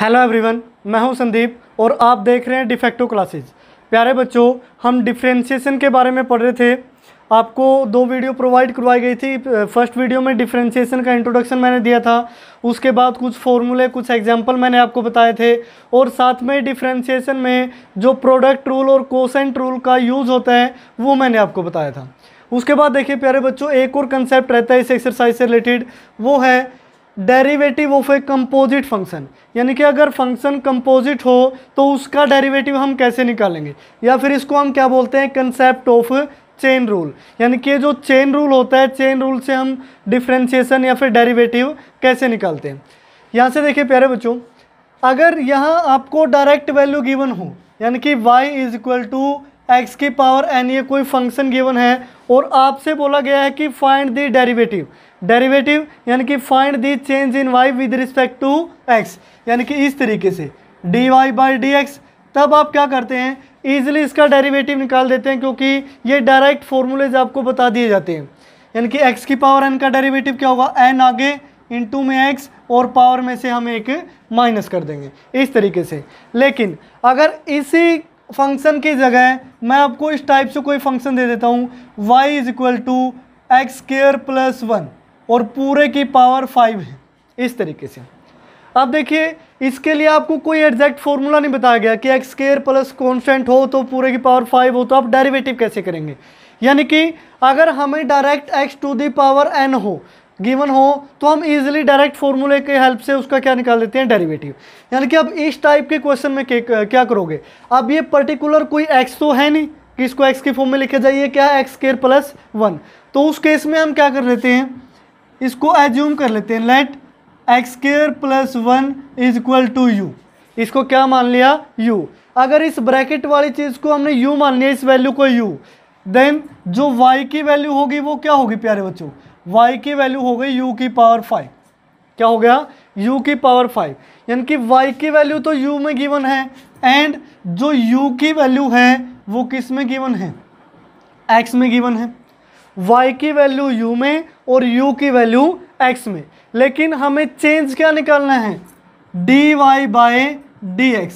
Hello everyone, मैं हूं संदीप और आप देख रहे हैं डिफेक्टो क्लासेस। प्यारे बच्चों, हम डिफरेंशिएशन के बारे में पढ़ रहे थे। आपको 2 वीडियो प्रोवाइड करवाई गई थी। फर्स्ट वीडियो में डिफरेंशिएशन का इंट्रोडक्शन मैंने दिया था, उसके बाद कुछ फॉर्मूले, कुछ एग्जांपल मैंने आपको बताए थे, और साथ में डिफरेंशिएशन में जो प्रोडक्ट रूल और कोसेंट रूल का यूज़ होता है वो मैंने आपको बताया था। उसके बाद देखिए प्यारे बच्चों, एक और कंसेप्ट रहता है इस एक्सरसाइज से रिलेटेड, वो है derivative of a composite function. यानी कि अगर फंक्शन कंपोजिट हो तो उसका डेरिवेटिव हम कैसे निकालेंगे, या फिर इसको हम क्या बोलते हैं, कंसेप्ट ऑफ चेन रूल। यानी कि जो चेन रूल होता है, चेन रूल से हम डिफरेंशिएशन या फिर डेरिवेटिव कैसे निकालते हैं। यहाँ से देखिए प्यारे बच्चों, अगर यहाँ आपको डायरेक्ट वैल्यू गिवन हो, यानी कि y is equal to x की पावर n, ये कोई फंक्शन गिवन है और आपसे बोला गया है कि फाइंड द डेरिवेटिव। डेरिवेटिव यानी कि find the change in y with respect to x, यानी कि इस तरीके से dy बाई डी एक्स। तब आप क्या करते हैं, ईजिली इसका डेरिवेटिव निकाल देते हैं, क्योंकि ये डायरेक्ट फॉर्मूलेज आपको बता दिए जाते हैं। यानी कि x की पावर n का डेरिवेटिव क्या होगा, n आगे इंटू में x और पावर में से हम एक माइनस कर देंगे इस तरीके से। लेकिन अगर इसी फंक्शन की जगह मैं आपको इस टाइप से कोई फंक्शन दे देता हूँ, y is equal to x square plus 1 और पूरे की पावर 5 है, इस तरीके से। अब देखिए, इसके लिए आपको कोई एग्जैक्ट फॉर्मूला नहीं बताया गया कि एक्स स्क्वायर प्लस कॉन्स्टेंट हो तो पूरे की पावर 5 हो, तो आप डेरिवेटिव कैसे करेंगे। यानी कि अगर हमें direct x to the power n हो गिवन हो तो हम इजीली डायरेक्ट फॉर्मूले के हेल्प से उसका क्या निकाल देते हैं, डेरिवेटिव। यानी कि अब इस टाइप के क्वेश्चन में क्या करोगे, अब ये पर्टिकुलर कोई x तो है नहीं कि इसको x की फॉर्म में लिखे जाइए, क्या है एक्स स्क्वायर प्लस 1। तो उस केस में हम क्या कर लेते हैं, इसको एज्यूम कर लेते हैं, let x square plus 1 is equal to u. इसको क्या मान लिया, u। अगर इस ब्रैकेट वाली चीज़ को हमने u मान लिया, इस वैल्यू को u, देन जो y की वैल्यू होगी वो क्या होगी प्यारे बच्चों, y की वैल्यू हो गई u की पावर 5। क्या हो गया, u की पावर 5। यानी कि y की वैल्यू तो u में गिवन है, एंड जो u की वैल्यू है वो किस में गिवन है, x में गिवन है। y की वैल्यू u में और u की वैल्यू x में। लेकिन हमें चेंज क्या निकालना है, dy बाय dx।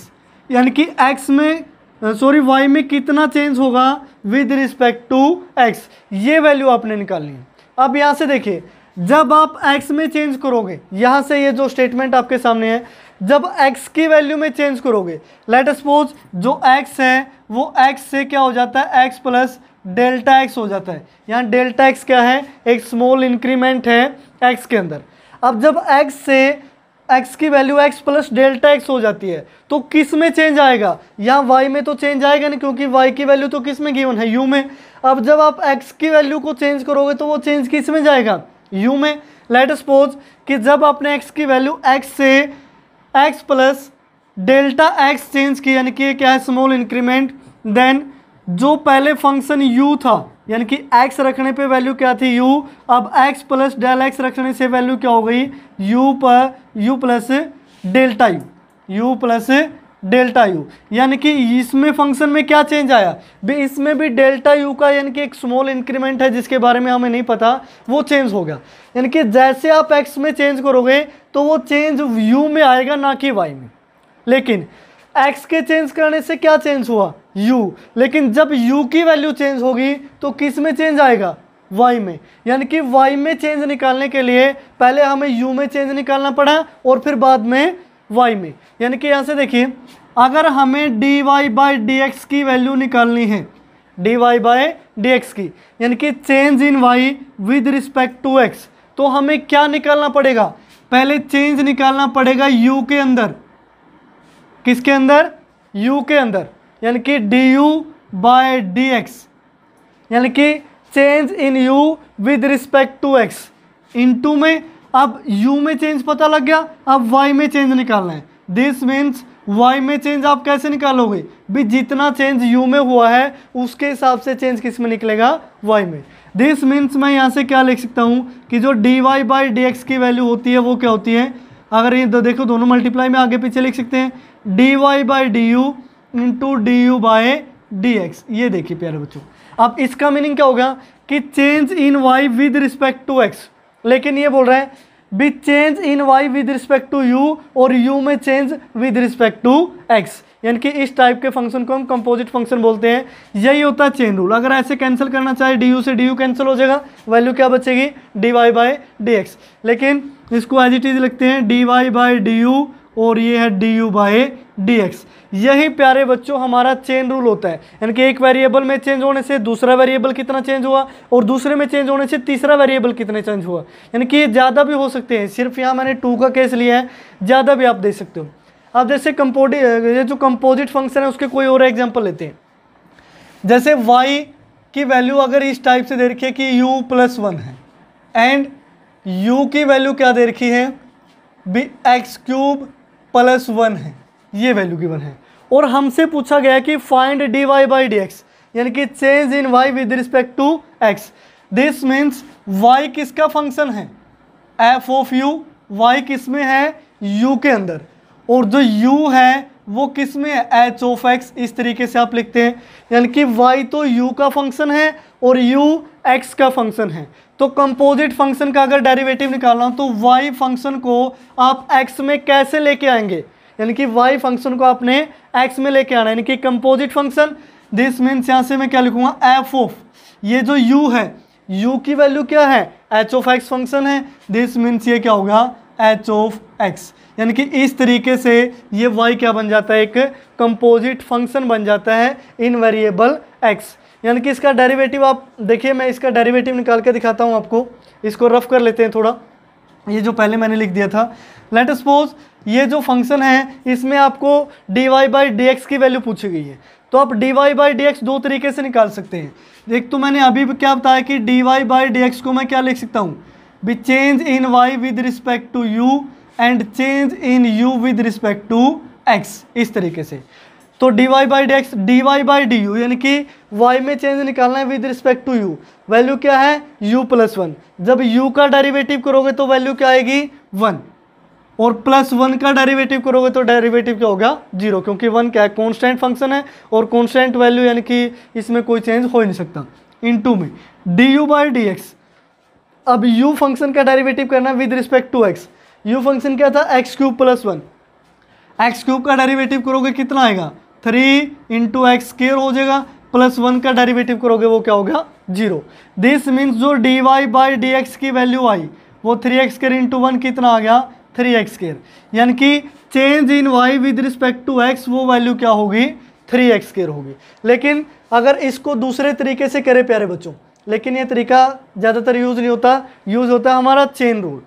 यानी कि x में y में कितना चेंज होगा विद रिस्पेक्ट टू x, ये वैल्यू आपने निकालनी है। अब यहाँ से देखिए, जब आप x में चेंज करोगे, यहाँ से ये जो स्टेटमेंट आपके सामने है, जब x की वैल्यू में चेंज करोगे, लेट सपोज जो x है वो x से क्या हो जाता है, x प्लस डेल्टा x हो जाता है। यहाँ डेल्टा x क्या है, एक स्मॉल इंक्रीमेंट है x के अंदर। अब जब x से x की value x plus delta x हो जाती है तो किस में चेंज आएगा, यहाँ y में तो चेंज आएगा नहीं, क्योंकि y की वैल्यू तो किस में गिवन है, u में। अब जब आप x की वैल्यू को चेंज करोगे तो वो चेंज किस में जाएगा, u में। लेट सपोज कि जब आपने x की वैल्यू x से x plus delta x change की, यानी कि क्या है, स्मॉल इंक्रीमेंट, देन जो पहले फंक्शन u था, यानी कि x रखने पे वैल्यू क्या थी, u, अब x प्लस डेल x रखने से वैल्यू क्या हो गई, u plus delta u plus delta u। यानी कि इसमें फंक्शन में क्या चेंज आया भी, इसमें भी डेल्टा u का यानी कि एक स्मॉल इंक्रीमेंट है जिसके बारे में हमें नहीं पता, वो चेंज हो गया। यानी कि जैसे आप x में चेंज करोगे तो वो चेंज u में आएगा, ना कि y में। लेकिन x के चेंज करने से क्या चेंज हुआ, u। लेकिन जब u की वैल्यू चेंज होगी तो किस में चेंज आएगा, y में। यानी कि y में चेंज निकालने के लिए पहले हमें u में चेंज निकालना पड़ा और फिर बाद में y में। यानी कि यहाँ से देखिए, अगर हमें dy बाई dx की वैल्यू निकालनी है, dy बाई dx की, यानी कि change in y with respect to x, तो हमें क्या निकालना पड़ेगा, पहले चेंज निकालना पड़ेगा u के अंदर। किसके अंदर, u के अंदर, यानी कि du बाय dx, यानी कि change in u with respect to x into में। अब u में चेंज पता लग गया, अब y में चेंज निकालना है। दिस मीन्स y में चेंज आप कैसे निकालोगे भी, जितना चेंज u में हुआ है उसके हिसाब से चेंज किस में निकलेगा, y में। दिस मीन्स मैं यहाँ से क्या लिख सकता हूँ कि जो dy बाई dx की वैल्यू होती है वो क्या होती है, अगर ये देखो दोनों मल्टीप्लाई में आगे पीछे लिख सकते हैं, dy by du into du by dx। ये देखिए प्यारे बच्चों, अब इसका मीनिंग क्या होगा कि change in y with respect to x। लेकिन ये बोल रहा है be change in y with respect to u और यू में change with respect to x, यानी कि इस टाइप के फंक्शन को हम कंपोजिट फंक्शन बोलते हैं। यही होता है चेन रूल। अगर ऐसे कैंसिल करना चाहे डी यू से डी यू कैंसिल हो जाएगा, वैल्यू क्या बचेगी d y by d x, लेकिन इसको एज इट इज लिखते हैं d y by d u और ये है d u by d x. यही प्यारे बच्चों हमारा चेन रूल होता है, यानी कि एक वेरिएबल में चेंज होने से दूसरा वेरिएबल कितना चेंज हुआ और दूसरे में चेंज होने से तीसरा वेरिएबल कितने चेंज हुआ, यानी कि ये ज़्यादा भी हो सकते हैं। सिर्फ यहाँ मैंने 2 का केस लिया है, ज़्यादा भी आप दे सकते हो। अब जैसे ये जो कंपोजिट फंक्शन है उसके कोई और एग्जांपल लेते हैं। जैसे y की वैल्यू अगर इस टाइप से दे रखी है कि u + 1 है एंड u की वैल्यू क्या दे रखी है x³ + 1 है, ये वैल्यू गिवन है और हमसे पूछा गया कि find dy by d x, यानी कि change in y with respect to x। This means y किसका फंक्शन है f ऑफ u, y किस में है u के अंदर, और जो u है वो किस में है h ऑफ x। इस तरीके से आप लिखते हैं, यानी कि y तो u का फंक्शन है और u x का फंक्शन है। तो कंपोजिट फंक्शन का अगर डेरिवेटिव निकालना हो तो y फंक्शन को आप x में कैसे लेके आएंगे, यानी कि y फंक्शन को आपने x में लेके आना है, यानी कि कंपोजिट फंक्शन। दिस मीन्स यहाँ से मैं क्या लिखूंगा f ऑफ ये जो u है, u की वैल्यू क्या है h ऑफ x फंक्शन है। दिस मीन्स ये क्या होगा h ऑफ x, यानी कि इस तरीके से ये y क्या बन जाता है एक कंपोजिट फंक्शन बन जाता है इन वेरिएबल x। यानी कि इसका डेरिवेटिव आप देखिए, मैं इसका डेरिवेटिव निकाल के दिखाता हूँ आपको। इसको रफ कर लेते हैं थोड़ा, ये जो पहले मैंने लिख दिया था। लेट सपोज ये जो फंक्शन है इसमें आपको dy बाई डी एक्स की वैल्यू पूछी गई है, तो आप dy बाई डी एक्स 2 तरीके से निकाल सकते हैं। एक तो मैंने अभी क्या बताया कि dy बाई डी एक्स को मैं क्या लिख सकता हूँ be change in y with respect to u and change in u with respect to x, इस तरीके से। तो dy by d x dy by d u, यानी कि y में चेंज निकालना है with respect to u, value क्या है u + 1। जब u का डेरिवेटिव करोगे तो वैल्यू क्या आएगी 1, और +1 का डेरिवेटिव करोगे तो डेरिवेटिव क्या होगा 0, क्योंकि 1 क्या है कॉन्स्टेंट फंक्शन है और कॉन्स्टेंट वैल्यू यानी कि इसमें कोई चेंज हो ही नहीं सकता। इनटू में du बाई डी एक्स, अब u फंक्शन का डेरिवेटिव करना with respect to x। u function क्या था x³ + 1, x³ का डेरिवेटिव करोगे कितना आएगा 3 × x² हो जाएगा, +1 का डेरिवेटिव करोगे वो क्या होगा 0। दिस मीन्स जो dy बाई डी एक्स की वैल्यू आई वो 3x² × 1 कितना आ गया 3x², यानी कि change in y with respect to x वो वैल्यू क्या होगी 3x² होगी। लेकिन अगर इसको दूसरे तरीके से करें प्यारे बच्चों, लेकिन ये तरीका ज़्यादातर यूज़ नहीं होता, यूज़ होता है हमारा चेन रूल।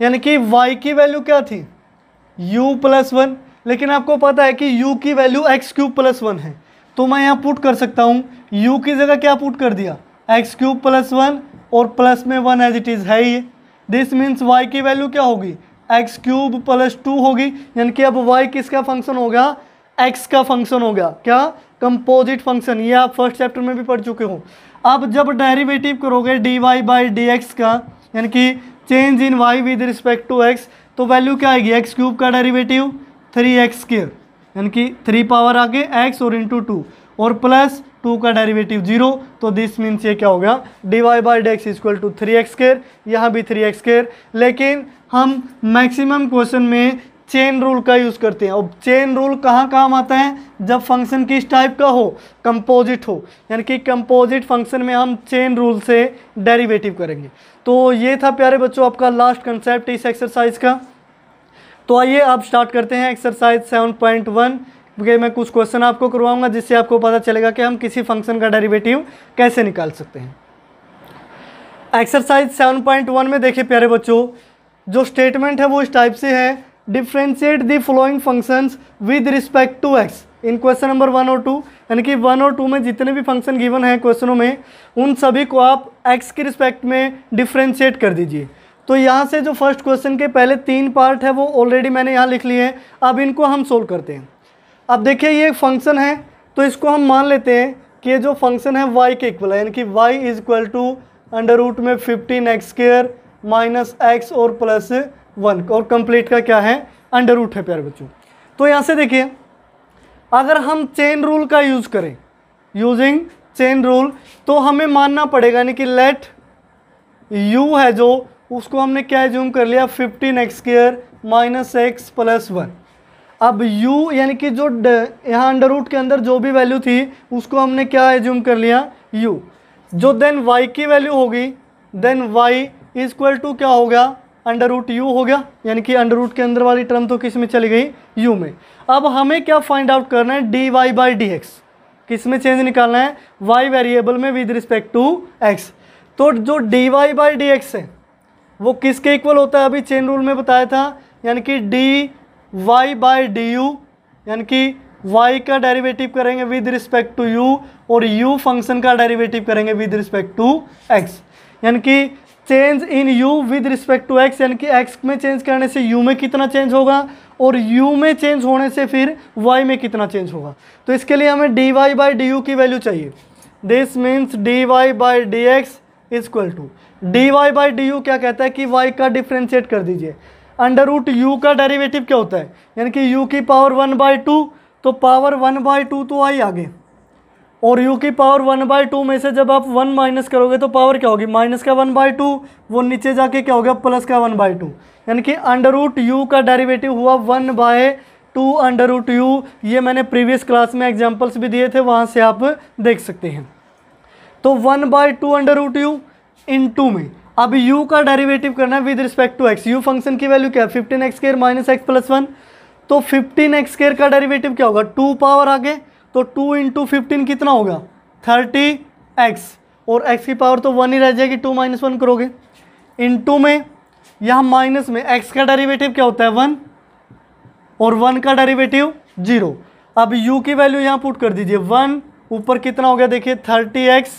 यानी कि y की वैल्यू क्या थी u + 1, लेकिन आपको पता है कि u की वैल्यू x³ + 1 है, तो मैं यहाँ पुट कर सकता हूँ u की जगह क्या पुट कर दिया x³ + 1 और प्लस में 1 एज इट इज़ है ही। दिस मीन्स y की वैल्यू क्या होगी x³ + 2 होगी, यानी कि अब y किसका फंक्शन होगा x का फंक्शन होगा, क्या कंपोजिट फंक्शन। ये आप फर्स्ट चैप्टर में भी पढ़ चुके हो। अब जब डेरिवेटिव करोगे dy बाई डी एक्स का, यानी कि change in y with respect to x, तो वैल्यू क्या आएगी x³ का डेरिवेटिव 3x², यानी कि 3 पावर आगे x और इंटू 2 और +2 का डेरिवेटिव 0। तो दिस मीन्स ये क्या होगा dy by d x = 3x², यहाँ भी 3x²। लेकिन हम मैक्सिमम क्वेश्चन में चेन रूल का यूज़ करते हैं। और चेन रूल कहाँ काम आता है जब फंक्शन किस टाइप का हो कंपोजिट हो, यानी कि कंपोजिट फंक्शन में हम चेन रूल से डेरिवेटिव करेंगे। तो ये था प्यारे बच्चों आपका लास्ट कंसेप्ट इस एक्सरसाइज का। तो आइए अब स्टार्ट करते हैं एक्सरसाइज 7.1 क्योंकि मैं कुछ क्वेश्चन आपको करवाऊंगा जिससे आपको पता चलेगा कि हम किसी फंक्शन का डेरिवेटिव कैसे निकाल सकते हैं। एक्सरसाइज 7.1 में देखिए प्यारे बच्चों, जो स्टेटमेंट है वो इस टाइप से है, differentiate the following functions with respect to x in question number 1 और 2, यानी कि 1 और 2 में जितने भी फंक्शन गिवन हैं क्वेश्चनों में उन सभी को आप x के रिस्पेक्ट में डिफ्रेंशिएट कर दीजिए। तो यहाँ से जो फर्स्ट क्वेश्चन के पहले 3 पार्ट है वो ऑलरेडी मैंने यहाँ लिख लिए हैं, अब इनको हम सोल्व करते हैं। अब देखिए ये एक फंक्शन है, तो इसको हम मान लेते हैं कि ये जो फंक्शन है y के इक्वल है, यानी कि y = √15x² - x और +1 और कंप्लीट का क्या है √ है प्यारे बच्चों। तो यहाँ से देखिए अगर हम चेन रूल का यूज़ करें, यूजिंग चेन रूल, तो हमें मानना पड़ेगा यानी कि लेट u है जो उसको हमने क्या एज्यूम कर लिया 15x² माइनस एक्स प्लस 1। अब u यानी कि जो यहाँ अंडर रूट के अंदर जो भी वैल्यू थी उसको हमने क्या एज्यूम कर लिया u, जो देन y की वैल्यू होगी देन y इक्वल टू क्या हो गया अंडर रूट u हो गया, यानी कि अंडर रूट के अंदर वाली टर्म तो किस में चली गई u में। अब हमें क्या फाइंड आउट करना है dy/dx, किस में चेंज निकालना है y वेरिएबल में विद रिस्पेक्ट टू x। तो जो dy/dx है वो किसके इक्वल होता है, अभी चेन रूल में बताया था, यानी कि dy/du, यानी कि y का डेरिवेटिव करेंगे विद रिस्पेक्ट टू u और u फंक्शन का डेरिवेटिव करेंगे विद रिस्पेक्ट टू x, यानी कि change in u with respect to x, यानी कि x में चेंज करने से u में कितना चेंज होगा और u में चेंज होने से फिर y में कितना चेंज होगा। तो इसके लिए हमें dy/du की वैल्यू चाहिए। This means dy/dx equal to dy/du क्या कहता है कि y का डिफ्रेंशिएट कर दीजिए। अंडर रूट u का डेरिवेटिव क्या होता है, यानी कि u की पावर 1/2, तो पावर 1/2 तो आई आगे, और u की पावर 1/2 में से जब आप 1 माइनस करोगे तो पावर क्या होगी माइनस का 1/2, वो नीचे जाके क्या हो गया प्लस का 1/2, यानी कि अंडर रूट u का डेरिवेटिव हुआ 1/2 अंडर रूट u। ये मैंने प्रीवियस क्लास में एग्जांपल्स भी दिए थे, वहाँ से आप देख सकते हैं। तो 1/2 अंडर रूट u इनटू में अब u का डेरिवेटिव करना है with respect to x। u function की वैल्यू क्या है 15x² माइनस एक्स प्लस 1, तो 15x² का डेरिवेटिव क्या होगा 2 पावर आगे, तो 2 इंटू 15 कितना होगा 30x, और x की पावर तो 1 ही रह जाएगी, 2 माइनस 1 करोगे, इंटू में यहाँ माइनस में x का डेरिवेटिव क्या होता है 1 और 1 का डेरिवेटिव 0। अब u की वैल्यू यहाँ पुट कर दीजिए 1, ऊपर कितना हो गया देखिए 30x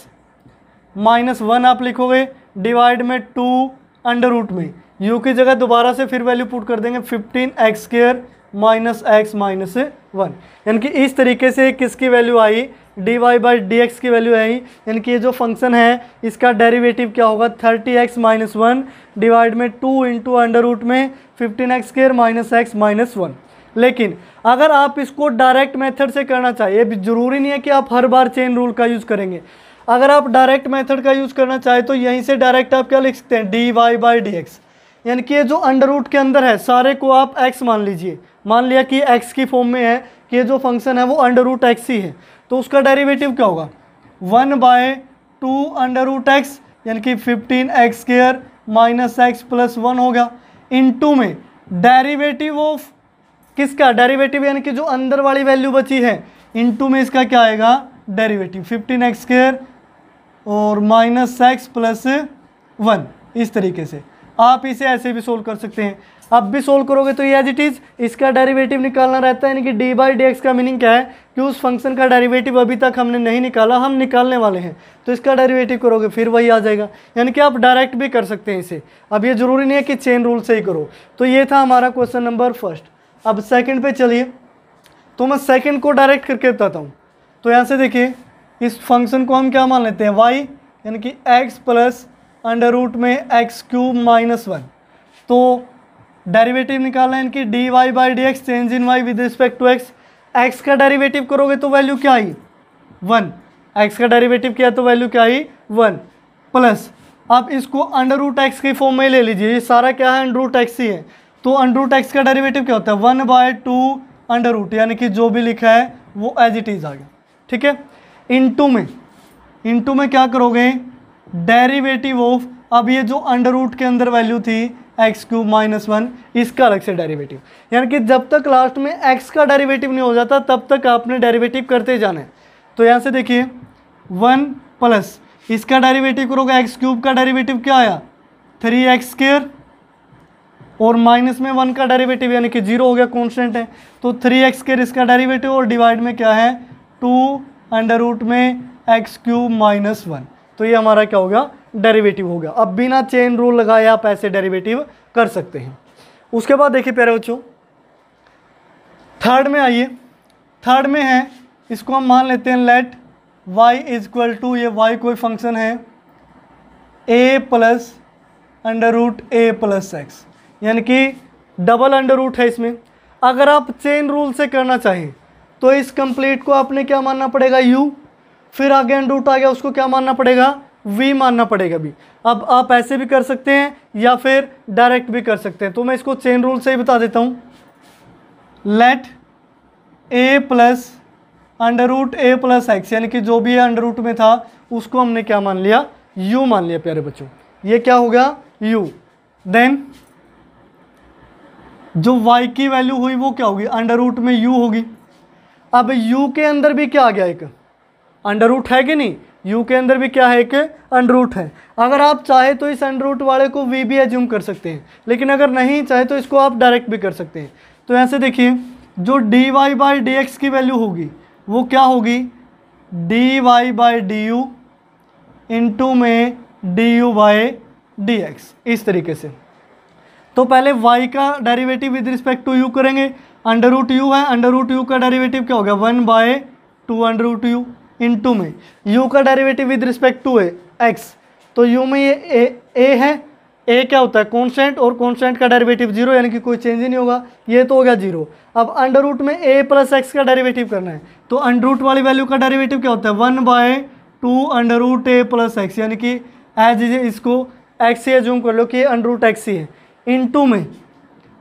माइनस 1 आप लिखोगे डिवाइड में 2 अंडर रूट में u की जगह दोबारा से फिर वैल्यू पुट कर देंगे 15x² माइनस एक्स माइनस 1, यानी कि इस तरीके से किसकी वैल्यू आई dy/dx की वैल्यू आई, यानी कि ये जो फंक्शन है इसका डेरिवेटिव क्या होगा 30x माइनस 1 डिवाइड में 2 इंटू अंडर रूट में 15x² माइनस एक्स माइनस 1। लेकिन अगर आप इसको डायरेक्ट मेथड से करना चाहिए, ज़रूरी नहीं है कि आप हर बार चेन रूल का यूज़ करेंगे। अगर आप डायरेक्ट मेथड का यूज़ करना चाहे तो यहीं से डायरेक्ट आप क्या लिख सकते हैं dy/dx, यानी कि ये जो अंडर रूट के अंदर है सारे को आप x मान लीजिए, मान लिया कि x की फॉर्म में है कि ये जो फंक्शन है वो अंडर रूट x ही है, तो उसका डेरिवेटिव क्या होगा 1/2 अंडर रूट x, यानी कि 15x² माइनस एक्स प्लस 1 होगा, इनटू में डेरिवेटिव ऑफ किसका डेरिवेटिव, यानी कि जो अंदर वाली वैल्यू बची है, इनटू में इसका क्या आएगा डेरिवेटिव 15x² और माइनस एक्स प्लस 1। इस तरीके से आप इसे ऐसे भी सोल्व कर सकते हैं। अब भी सोल्व करोगे तो ये एज इट इज़ इसका डेरिवेटिव निकालना रहता है, यानी कि dy/dx का मीनिंग क्या है कि उस फंक्शन का डेरिवेटिव अभी तक हमने नहीं निकाला, हम निकालने वाले हैं, तो इसका डेरिवेटिव करोगे फिर वही आ जाएगा, यानी कि आप डायरेक्ट भी कर सकते हैं इसे। अब ये ज़रूरी नहीं है कि चेन रूल से ही करो। तो ये था हमारा क्वेश्चन नंबर फर्स्ट। अब सेकेंड पे चलिए, तो मैं सेकेंड को डायरेक्ट करके बताता हूँ। तो यहाँ से देखिए इस फंक्शन को हम क्या मान लेते हैं y, यानी कि x प्लस अंडर रूट में x³ माइनस 1, तो डेरिवेटिव निकालना है इनकी dy/dx change in y with respect to x। x का डेरिवेटिव करोगे तो वैल्यू क्या आई 1, x का डेरिवेटिव किया तो वैल्यू क्या आई 1, प्लस अब इसको अंडर रूट x की फॉर्म में ले लीजिए, ये सारा क्या है अंडर रूट x ही है, तो अंडर रूट x का डेरिवेटिव क्या होता है 1/2 अंडर रूट, यानी कि जो भी लिखा है वो एज इट इज़ आ गया, ठीक है। इनटू में क्या करोगे डेरिवेटिव ऑफ, अब ये जो अंडर रूट के अंदर वैल्यू थी x³ माइनस 1, इसका अलग से डेरिवेटिव, यानी कि जब तक लास्ट में x का डेरिवेटिव नहीं हो जाता तब तक आपने डेरिवेटिव करते जाना है। तो यहाँ से देखिए 1 प्लस इसका डेरिवेटिव करोगे x³ का डेरिवेटिव क्या आया 3x² और माइनस में 1 का डेरिवेटिव यानी कि 0 हो गया, कॉन्स्टेंट है, तो 3x² इसका डेरिवेटिव और डिवाइड में क्या है 2 अंडर रूट में x³ माइनस 1, तो ये हमारा क्या होगा डेरिवेटिव हो गया। अब बिना चेन रूल लगाए आप ऐसे डेरिवेटिव कर सकते हैं। उसके बाद देखिए प्यारे बच्चों थर्ड में आइए, थर्ड में है इसको हम मान लेते हैं लेट y इक्वल टू, ये y कोई फंक्शन है a plus under root a plus x, यानी कि डबल अंडर रूट है इसमें। अगर आप चेन रूल से करना चाहें तो इस कंप्लीट को आपने क्या मानना पड़ेगा u, फिर आगे अंडर रूट आ गया उसको क्या मानना पड़ेगा v मानना पड़ेगा भी। अब आप ऐसे भी कर सकते हैं या फिर डायरेक्ट भी कर सकते हैं, तो मैं इसको चेन रूल से ही बता देता हूँ। Let a plus under root a plus x, यानी कि जो भी अंडर रूट में था उसको हमने क्या मान लिया, u मान लिया प्यारे बच्चों। ये क्या हो गया u। देन जो y की वैल्यू हुई वो क्या होगी, अंडर रूट में u होगी। अब u के अंदर भी क्या आ गया, एक अंडर रूट है कि नहीं, u के अंदर भी क्या है, एक अंडर रूट है। अगर आप चाहे तो इस अंडर रूट वाले को v भी एज्यूम कर सकते हैं, लेकिन अगर नहीं चाहे तो इसको आप डायरेक्ट भी कर सकते हैं। तो यहाँ से देखिए जो dy बाई डी एक्स की वैल्यू होगी वो क्या होगी, dy by d u into में du बाई डी एक्स, इस तरीके से। तो पहले y का derivative with respect to u करेंगे, अंडर रूट यू है, अंडर रूट यू का डेरिवेटिव क्या हो गया 1/2 अंडर रूट यू इंटू में u का डेरिवेटिव विद रिस्पेक्ट टू है x, तो u में ये a है, a क्या होता है कॉन्स्टेंट, और कॉन्स्टेंट का डेरिवेटिव 0 यानी कि कोई चेंज ही नहीं होगा, ये तो हो गया 0। अब अंडर रूट में a प्लस एक्स का डेरिवेटिव करना है, तो अंडर रूट वाली वैल्यू का डेरिवेटिव क्या होता है 1/2 under root a plus x, यानी कि एज इसको x से एज्यूम कर लो कि अंडर रूट एक्स ही है, इनटू में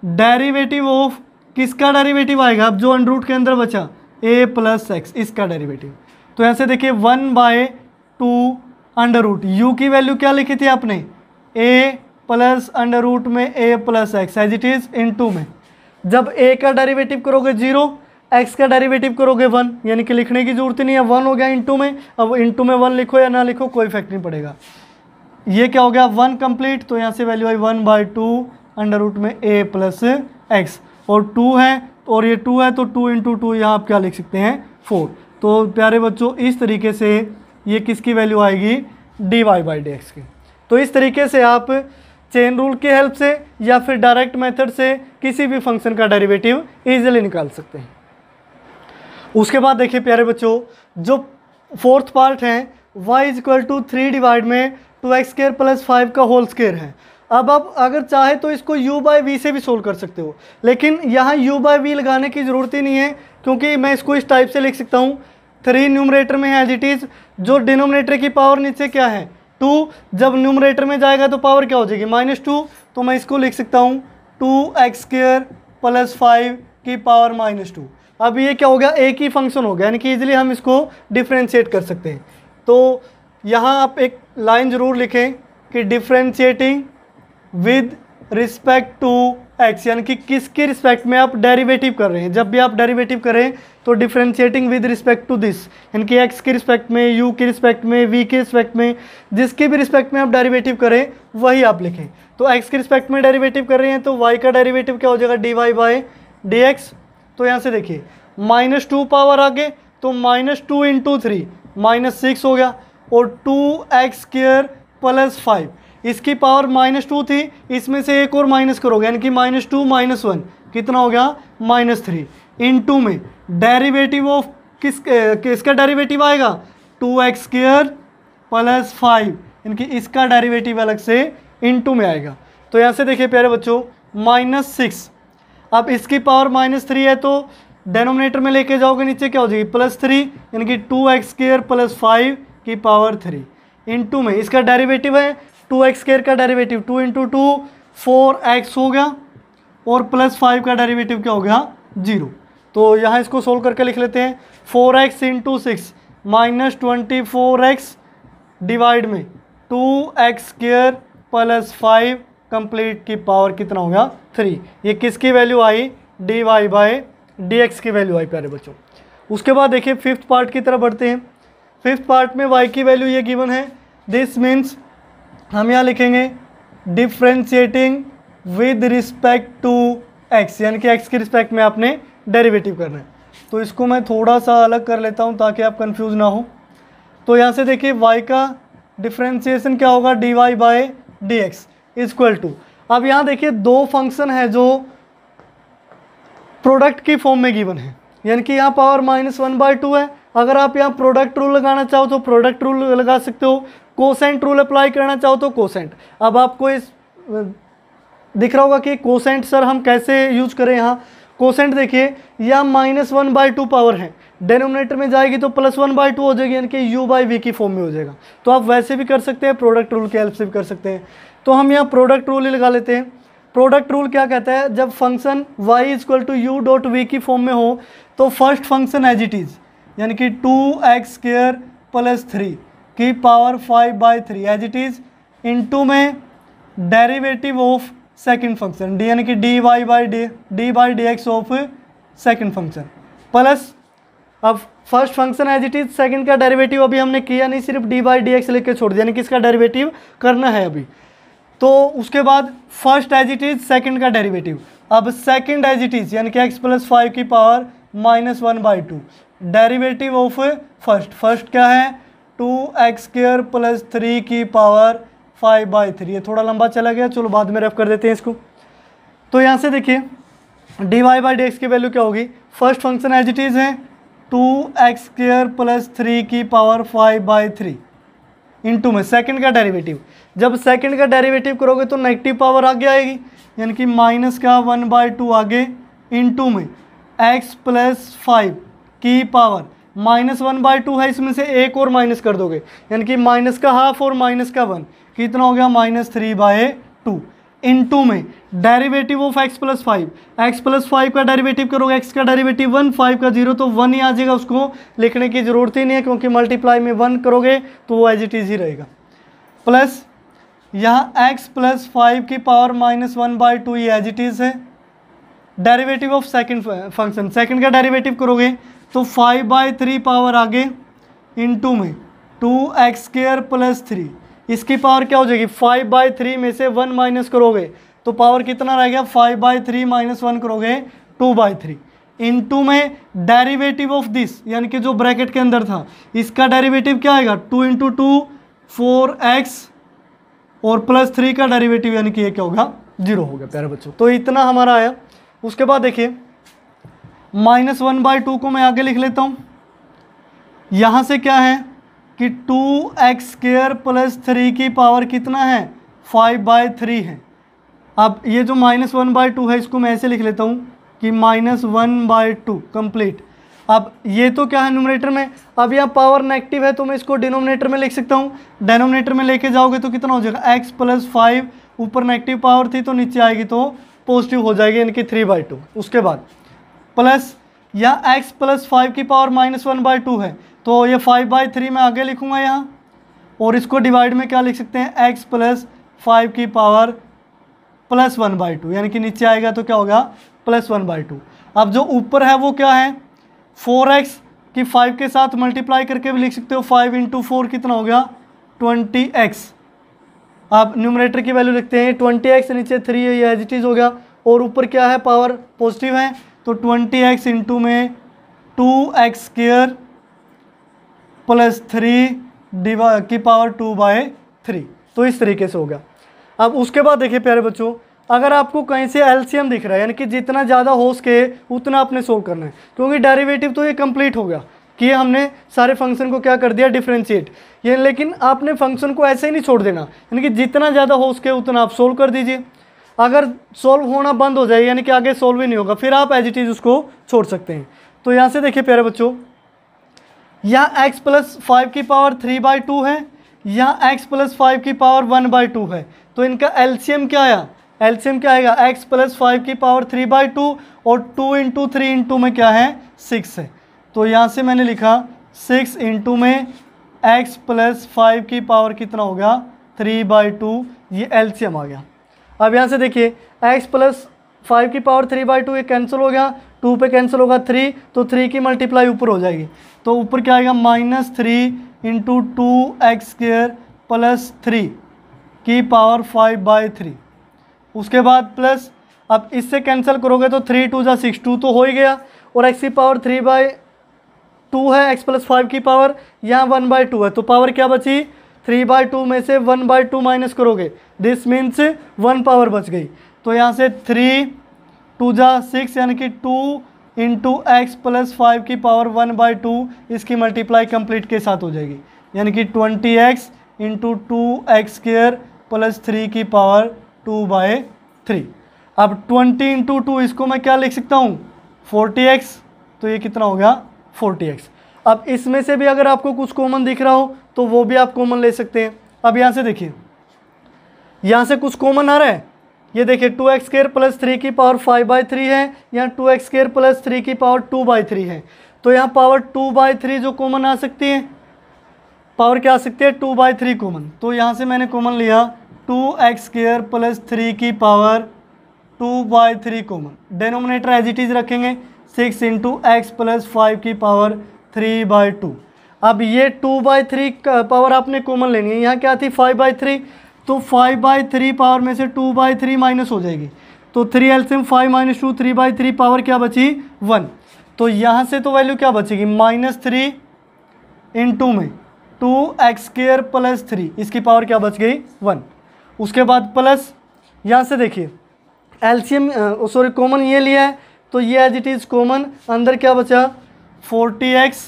डेरिवेटिव ऑफ किसका डेरिवेटिव आएगा, अब जो अंडर रूट के अंदर बचा a प्लस एक्स, इसका डेरिवेटिव। तो यहाँ से देखिए 1/2 अंडर रूट, यू की वैल्यू क्या लिखी थी आपने a प्लस अंडर रूट में a plus x as it is into में, जब a का डेरिवेटिव करोगे 0, x का डेरिवेटिव करोगे 1, यानी कि लिखने की जरूरत ही नहीं है, 1 हो गया इंटू में। अब इंटू में 1 लिखो या ना लिखो कोई इफेक्ट नहीं पड़ेगा। ये क्या हो गया 1 कंप्लीट, तो यहाँ से वैल्यू आई 1/2 अंडर रूट में a प्लस एक्स, और 2 है और ये 2 है तो 2 इंटू 2 यहाँ आप क्या लिख सकते हैं 4। तो प्यारे बच्चों इस तरीके से ये किसकी वैल्यू आएगी dy बाई डी एक्स की। तो इस तरीके से आप चेन रूल की हेल्प से या फिर डायरेक्ट मेथड से किसी भी फंक्शन का डेरिवेटिव इजीली निकाल सकते हैं। उसके बाद देखिए प्यारे बच्चों जो फोर्थ पार्ट है y इक्वल टू 3 डिवाइड में 2x स्क्वायर प्लस 5 का होल स्क्वायर है। अब आप अगर चाहे तो इसको u बाई वी से भी सोल्व कर सकते हो, लेकिन यहाँ u बाई वी लगाने की ज़रूरत ही नहीं है, क्योंकि मैं इसको इस टाइप से लिख सकता हूँ 3 न्यूमरेटर में है एज इट इज़, जो डिनोमिनेटर की पावर नीचे क्या है 2, जब न्यूमरेटर में जाएगा तो पावर क्या हो जाएगी -2, तो मैं इसको लिख सकता हूँ 2x स्क्वायर प्लस 5 की पावर -2। अब ये क्या हो गया एक ही फंक्शन हो गया, यानी कि ईजिली हम इसको डिफ्रेंशिएट कर सकते हैं। तो यहाँ आप एक लाइन ज़रूर लिखें कि differentiating with respect to x, यानी कि किसके रिस्पेक्ट में आप डेरिवेटिव कर रहे हैं। जब भी आप डेरिवेटिव करें तो differentiating with respect to this, यानी कि x के रिस्पेक्ट में, u के रिस्पेक्ट में, v के रिस्पेक्ट में, जिसके भी रिस्पेक्ट में आप डेरिवेटिव करें वही आप लिखें। तो x के रिस्पेक्ट में डेरिवेटिव कर रहे हैं तो y का डेरिवेटिव क्या हो जाएगा dy बाई डी एक्स। तो यहाँ से देखिए -2 पावर आगे तो -2 इंटू 3 -6 हो गया, और 2x स्क्वायर प्लस 5 इसकी पावर -2 थी, इसमें से एक और माइनस करोगे यानी कि -2 -1 कितना हो गया -3 इंटू में डेरिवेटिव ऑफ किसका डेरिवेटिव आएगा 2x स्क्वायर प्लस 5, यानी कि इसका डेरिवेटिव अलग से इंटू में आएगा। तो यहाँ से देखिए प्यारे बच्चों -6, अब इसकी पावर -3 है तो डेनोमिनेटर में लेके जाओगे नीचे क्या हो जाएगी +3, यानी कि 2x स्क्वायर प्लस 5 की पावर 3 इंटू में इसका डेरिवेटिव है 2x स्क्वायर का डेरिवेटिव 2 इंटू 2 4x हो गया, और प्लस 5 का डेरिवेटिव क्या हो गया 0। तो यहाँ इसको सोल्व करके लिख लेते हैं 4x इंटू 6 -24x डिवाइड में 2x स्क्वायर प्लस 5 कंप्लीट की पावर कितना हो गया 3। ये किसकी value I dy by d x की वैल्यू आई प्यारे बच्चों। उसके बाद देखिए फिफ्थ पार्ट की तरफ बढ़ते हैं। फिफ्थ पार्ट में y की वैल्यू ये गिवन है, दिस मीन्स हम यहाँ लिखेंगे differentiating with respect to x, यानी कि x के रिस्पेक्ट में आपने डेरिवेटिव करना है। तो इसको मैं थोड़ा सा अलग कर लेता हूँ ताकि आप कंफ्यूज ना हो। तो यहाँ से देखिए y का डिफ्रेंशिएशन क्या होगा dy by d x equal to, अब यहाँ देखिए दो फंक्शन है जो प्रोडक्ट की फॉर्म में गिवन है, यानी कि यहाँ पावर -1/2 है। अगर आप यहाँ प्रोडक्ट रूल लगाना चाहो तो प्रोडक्ट रूल लगा सकते हो, कोसेंट रूल अप्लाई करना चाहो तो कोसेंट। अब आपको इस दिख रहा होगा कि कोसेंट सर हम कैसे यूज करें, यहाँ कोसेंट देखिए यहाँ -1/2 पावर है, डेनोमिनेटर में जाएगी तो +1/2 हो जाएगी, यानी कि u/v की फॉर्म में हो जाएगा। तो आप वैसे भी कर सकते हैं, प्रोडक्ट रूल की हेल्प से भी कर सकते हैं। तो हम यहाँ प्रोडक्ट रूल ही लगा लेते हैं। प्रोडक्ट रूल क्या कहता है, जब फंक्शन y = u.v की फॉर्म में हो तो first function as it is, यानी कि 2x² + 3 की power 5/3 as it is, into में derivative of second function d, यानी कि dy/dx of second function, plus अब first function as it is, second का डेरिवेटिव अभी हमने किया नहीं, सिर्फ dy/dx लेके छोड़ दिया, यानी कि इसका डेरिवेटिव करना है अभी। तो उसके बाद first as it is, second का डेरिवेटिव, अब सेकंड एज इट इज, यानी कि x + 5 की पावर -1/2 डेरिवेटिव ऑफ फर्स्ट क्या है 2x² + 3 की पावर 5/3। ये थोड़ा लंबा चला गया, चलो बाद में रफ कर देते हैं इसको। तो यहाँ से देखिए dy/dx की वैल्यू क्या होगी, first function as it is है 2x² + 3 की पावर 5/3 इंटू में सेकंड का डेरिवेटिव, जब सेकंड का डेरिवेटिव करोगे तो नेगेटिव पावर आगे आएगी, यानी कि -1/2 आगे, इंटू में x + 5 की पावर -1/2 है, इसमें से एक और माइनस कर दोगे, यानी कि -½ और -1 कितना हो गया -3/2, इंटू में डेरिवेटिव ऑफ x + 5, x + 5 का डेरिवेटिव करोगे, x का डेरिवेटिव 1, 5 का 0 तो 1 ही आ जाएगा, उसको लिखने की ज़रूरत ही नहीं है क्योंकि मल्टीप्लाई में 1 करोगे तो वो एज इट इज़ ही रहेगा, प्लस यहाँ x + 5 की पावर -1/2 ये एज इट इज़ है, derivative of second function, second का डेरिवेटिव करोगे तो 5/3 पावर आगे, इंटू में 2x² + 3, इसकी पावर क्या हो जाएगी 5/3 में से 1 माइनस करोगे तो पावर कितना रहेगा 5/3 - 1 करोगे 2/3, इंटू में डेरिवेटिव ऑफ दिस, यानी कि जो ब्रैकेट के अंदर था इसका डेरिवेटिव क्या आएगा 2 × 2 4x और +3 का डेरिवेटिव, यानी कि ये क्या होगा 0 होगा प्यारे बच्चों। तो इतना हमारा आया। उसके बाद देखिए -1/2 को मैं आगे लिख लेता हूँ, यहाँ से क्या है कि 2x² + 3 की पावर कितना है 5/3 है। अब ये जो -1/2 है इसको मैं ऐसे लिख लेता हूँ कि -1/2 कंप्लीट। अब ये तो क्या है न्यूमरेटर में, अब यहाँ पावर नेगेटिव है तो मैं इसको डिनोमिनेटर में लिख सकता हूँ, डिनोमिनेटर में लेके जाओगे तो कितना हो जाएगा x + 5, ऊपर नेगेटिव पावर थी तो नीचे आएगी तो पॉजिटिव हो जाएगी, यानी कि 3/2। उसके बाद प्लस यहाँ x + 5 की पावर -1/2 है तो ये 5/3 में आगे लिखूंगा यहाँ, और इसको डिवाइड में क्या लिख सकते हैं x + 5 की पावर +1/2, यानी कि नीचे आएगा तो क्या होगा +1/2। अब जो ऊपर है वो क्या है 4x की 5 के साथ मल्टीप्लाई करके भी लिख सकते हो, 5 × 4 कितना हो गया 20x। अब न्यूमरेटर की वैल्यू लिखते हैं 20x, नीचे 3 है ये एज इट इज़ हो गया, और ऊपर क्या है पावर पॉजिटिव है तो 20x इंटू में 2x² + 3 की पावर 2/3। तो इस तरीके से हो गया। अब उसके बाद देखिए प्यारे बच्चों, अगर आपको कहीं से एलसीएम दिख रहा है, यानी कि जितना ज़्यादा हो सके उतना आपने सोल्व करना है, क्योंकि डेरिवेटिव तो ये कंप्लीट हो गया कि हमने सारे फंक्शन को क्या कर दिया डिफ्रेंशिएट, ये लेकिन आपने फंक्शन को ऐसे ही नहीं छोड़ देना, यानी कि जितना ज़्यादा हो सके उतना आप सोल्व कर दीजिए। अगर सोल्व होना बंद हो जाए, यानी कि आगे सोल्व ही नहीं होगा, फिर आप एज इट इज़ उसको छोड़ सकते हैं। तो यहाँ से देखिए प्यारे बच्चों, यहाँ x + 5 की पावर 3/2 है, यहाँ x + 5 की पावर 1/2 है, तो इनका एलसीएम क्या आया, एलसीएम क्या आएगा x + 5 की पावर 3/2 और 2 × 3 इंटू में क्या है 6 है, तो यहाँ से मैंने लिखा 6 इंटू में x + 5 की पावर कितना हो गया 3/2, ये एलसीएम आ गया। अब यहाँ से देखिए x + 5 की पावर 3/2 ये कैंसिल हो गया, 2 पे कैंसिल होगा 3, तो 3 की मल्टीप्लाई ऊपर हो जाएगी, तो ऊपर क्या आएगा -3 × 2x² + 3 की पावर 5/3। उसके बाद प्लस, अब इससे कैंसिल करोगे तो 3 × 2 = 6, 2 तो हो ही गया, और x की पावर 3/2 है, x + 5 की पावर यहाँ 1/2 है, तो पावर क्या बची 3/2 में से 1/2 माइनस करोगे, दिस मीन्स 1 पावर बच गई, तो यहाँ से 3 × 2 = 6, यानी कि 2 × x + 5 की पावर 1/2, इसकी मल्टीप्लाई कंप्लीट के साथ हो जाएगी, यानी कि 20x × 2x² + 3 की पावर 2/3। अब 20 इंटू 2 इसको मैं क्या लिख सकता हूँ 40x, तो ये कितना हो गया 40x। अब इसमें से भी अगर आपको कुछ कॉमन दिख रहा हो तो वो भी आप कॉमन ले सकते हैं। अब यहाँ से देखिए, यहाँ से कुछ कॉमन आ रहा है, ये देखिए 2x² प्लस 3 की पावर 5/3 है, यहाँ 2x² प्लस 3 की पावर 2/3 है। तो यहाँ पावर 2/3 जो कॉमन आ सकती है, पावर क्या आ सकती है 2/3 कॉमन। तो यहाँ से मैंने कॉमन लिया 2x² प्लस 3 की power 2/3 common. Denominator as it is रखेंगे 6 इंटू एक्स प्लस 5 की पावर 3/2। अब ये 2/3 पावर आपने कॉमन लेनी है, यहाँ क्या थी 5/3, तो 5/3 पावर में से 2/3 माइनस हो जाएगी, तो 3 एलसीएम 5 - 2 3/3 पावर क्या बची 1। तो यहाँ से तो वैल्यू क्या बचेगी -3 इंटू में 2x² प्लस 3, इसकी पावर क्या बच गई 1। उसके बाद प्लस यहाँ से देखिए एलसीएम सॉरी कॉमन ये लिया है, तो ये एज इट इज़ कॉमन, अंदर क्या बचा 40x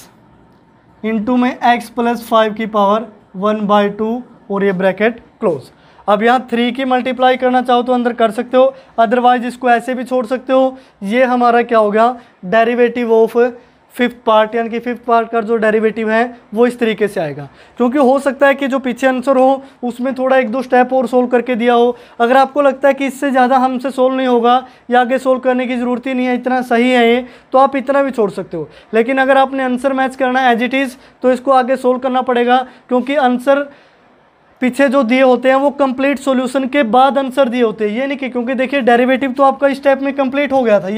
इंटू में x प्लस 5 की पावर 1/2 और ये ब्रैकेट क्लोज। अब यहाँ 3 की मल्टीप्लाई करना चाहो तो अंदर कर सकते हो, अदरवाइज इसको ऐसे भी छोड़ सकते हो। ये हमारा क्या होगा डेरिवेटिव ऑफ फिफ्थ पार्ट, यानी कि फिफ्थ पार्ट का जो डेरिवेटिव है वो इस तरीके से आएगा। क्योंकि हो सकता है कि जो पीछे आंसर हो उसमें थोड़ा 1-2 स्टेप और सोल्व करके दिया हो। अगर आपको लगता है कि इससे ज़्यादा हमसे सोल्व नहीं होगा या आगे सोल्व करने की ज़रूरत ही नहीं है, इतना सही है ये, तो आप इतना भी छोड़ सकते हो। लेकिन अगर आपने आंसर मैच करना है एज इट इज़ तो इसको आगे सोल्व करना पड़ेगा, क्योंकि आंसर पीछे जो दिए होते हैं वो कंप्लीट सॉल्यूशन के बाद आंसर दिए होते हैं। ये नहीं कि क्योंकि देखिए डेरिवेटिव तो आपका इस स्टेप में कंप्लीट हो गया था,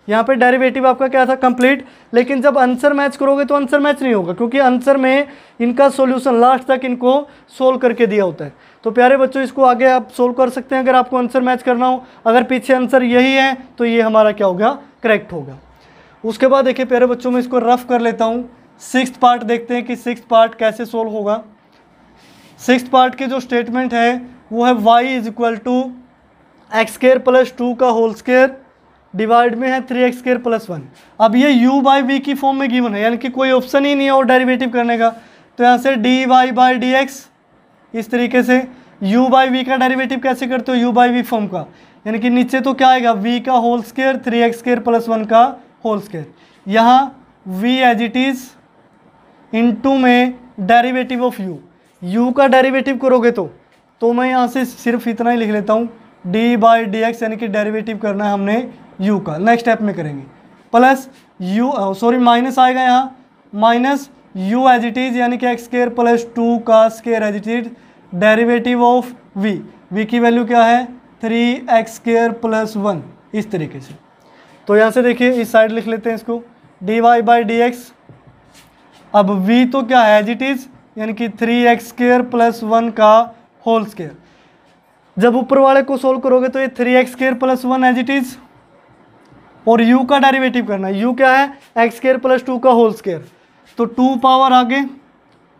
यहाँ पे डेरिवेटिव आपका क्या था कंप्लीट, लेकिन जब आंसर मैच करोगे तो आंसर मैच नहीं होगा, क्योंकि आंसर में इनका सॉल्यूशन लास्ट तक इनको सोल्व करके दिया होता है। तो प्यारे बच्चों इसको आगे आप सोल्व कर सकते हैं अगर आपको आंसर मैच करना हो। अगर पीछे आंसर यही है तो ये हमारा क्या होगा करेक्ट होगा। उसके बाद देखिए प्यारे बच्चों मैं इसको रफ कर लेता हूँ। 6th पार्ट देखते हैं कि 6th पार्ट कैसे सोल्व होगा। 6th पार्ट के जो स्टेटमेंट है वो है y = x² प्लस 2 का होल स्क्वायर डिवाइड में है 3x² प्लस 1। अब ये u/v की फॉर्म में गिवन है, यानी कि कोई ऑप्शन ही नहीं है और डेरिवेटिव करने का। तो यहाँ से dy/dx इस तरीके से। u/v का डेरिवेटिव कैसे करते हो u/v फॉर्म का, यानी कि नीचे तो क्या आएगा v का होल स्क्वायर 3x² प्लस 1 का होल स्क्वायर। यहाँ v as it is into में डेरिवेटिव ऑफ u का डेरिवेटिव करोगे तो मैं यहाँ से सिर्फ इतना ही लिख लेता हूँ d/dx, यानी कि डेरिवेटिव करना है हमने u का, नेक्स्ट स्टेप में करेंगे। प्लस माइनस आएगा यहाँ, minus u as it is, यानी कि x² प्लस 2 का square as it is derivative of v की वैल्यू क्या है 3x² प्लस 1 इस तरीके से। तो यहाँ से देखिए इस साइड लिख लेते हैं इसको dy/dx। अब v तो क्या है एज इट इज़, यानी कि 3x² प्लस 1 का होल स्क्वायर। जब ऊपर वाले को सोल्व करोगे तो ये 3x² plus 1 as it is, और u का डेरिवेटिव करना है। u क्या है x² प्लस 2 का होल स्क्वायर, तो 2 पावर आगे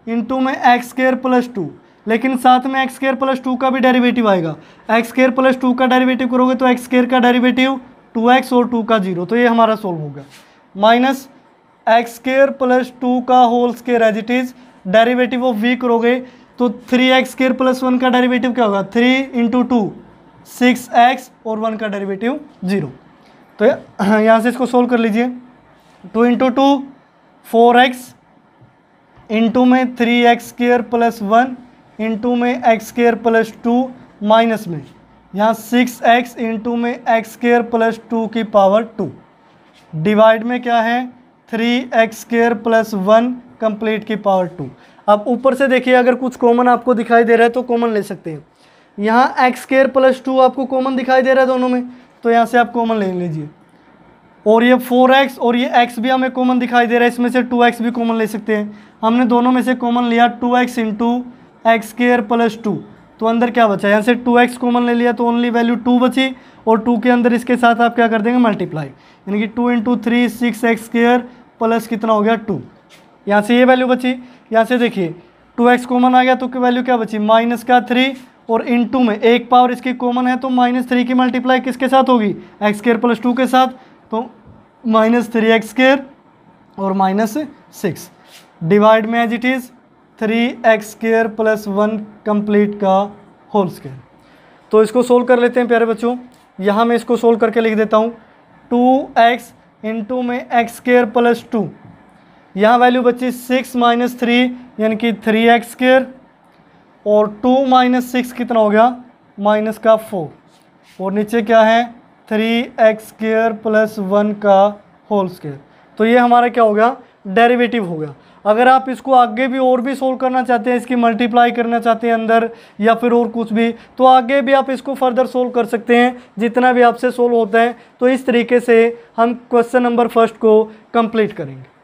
इंटू में x² प्लस 2, लेकिन साथ में x² प्लस 2 का भी डेरिवेटिव आएगा। x² प्लस 2 का डेरिवेटिव करोगे तो x² का डेरिवेटिव 2x और 2 का 0, तो ये हमारा सोल्व होगा। माइनस x² प्लस 2 का whole square as it is, derivative of v करोगे तो 3x² प्लस 1 का डेरिवेटिव क्या होगा 3 इंटू 2 6x और 1 का डेरिवेटिव 0। तो यहाँ से इसको सोल्व कर लीजिए। 2 इंटू 2 4x इंटू में 3x² प्लस 1 इंटू में x² प्लस 2 माइनस में यहाँ 6x इंटू में x² प्लस 2 की पावर 2 डिवाइड में क्या है 3x² प्लस 1 कंप्लीट की पावर 2। अब ऊपर से देखिए अगर कुछ कॉमन आपको दिखाई दे रहा है तो कॉमन ले सकते हैं। यहाँ x² प्लस 2 आपको कॉमन दिखाई दे रहा है दोनों में, तो यहाँ से आप कॉमन ले लीजिए। और ये 4x और ये x भी हमें कॉमन दिखाई दे रहा है, इसमें से 2x भी कॉमन ले सकते हैं। हमने दोनों में से कॉमन लिया 2x इंटू x² प्लस 2, तो अंदर क्या बचा, यहाँ से 2x कॉमन ले लिया तो ओनली वैल्यू 2 बची, और 2 के अंदर इसके साथ आप क्या कर देंगे मल्टीप्लाई, यानी कि 2 इंटू 3 6x² प्लस कितना हो गया 2। यहाँ से ये वैल्यू बची। यहाँ से देखिए 2x कॉमन आ गया तो वैल्यू क्या बची माइनस का 3, और इंटू में एक पावर इसकी कॉमन है तो -3 की मल्टीप्लाई किसके साथ होगी x² प्लस 2 के साथ, तो -3x² और -6 डिवाइड में as it is 3x² plus 1 complete का होल स्क्वायर। तो इसको सोल्व कर लेते हैं प्यारे बच्चों। यहाँ मैं इसको सोल्व करके लिख देता हूँ 2x इंटू में एक्स स्क्र प्लस 2, यहाँ वैल्यू बची 6 माइनस 3 यानी कि 3x स्क्र, और 2 माइनस 6 कितना हो गया माइनस का 4, और नीचे क्या है 3x स्क्र प्लस 1 का होल स्क्र। तो ये हमारा क्या हो गया डेरिवेटिव हो गया। अगर आप इसको आगे भी और भी सोल्व करना चाहते हैं, इसकी मल्टीप्लाई करना चाहते हैं अंदर या फिर और कुछ भी, तो आगे भी आप इसको फर्दर सोल्व कर सकते हैं जितना भी आपसे सोल्व होता है। तो इस तरीके से हम क्वेश्चन नंबर फर्स्ट को कंप्लीट करेंगे।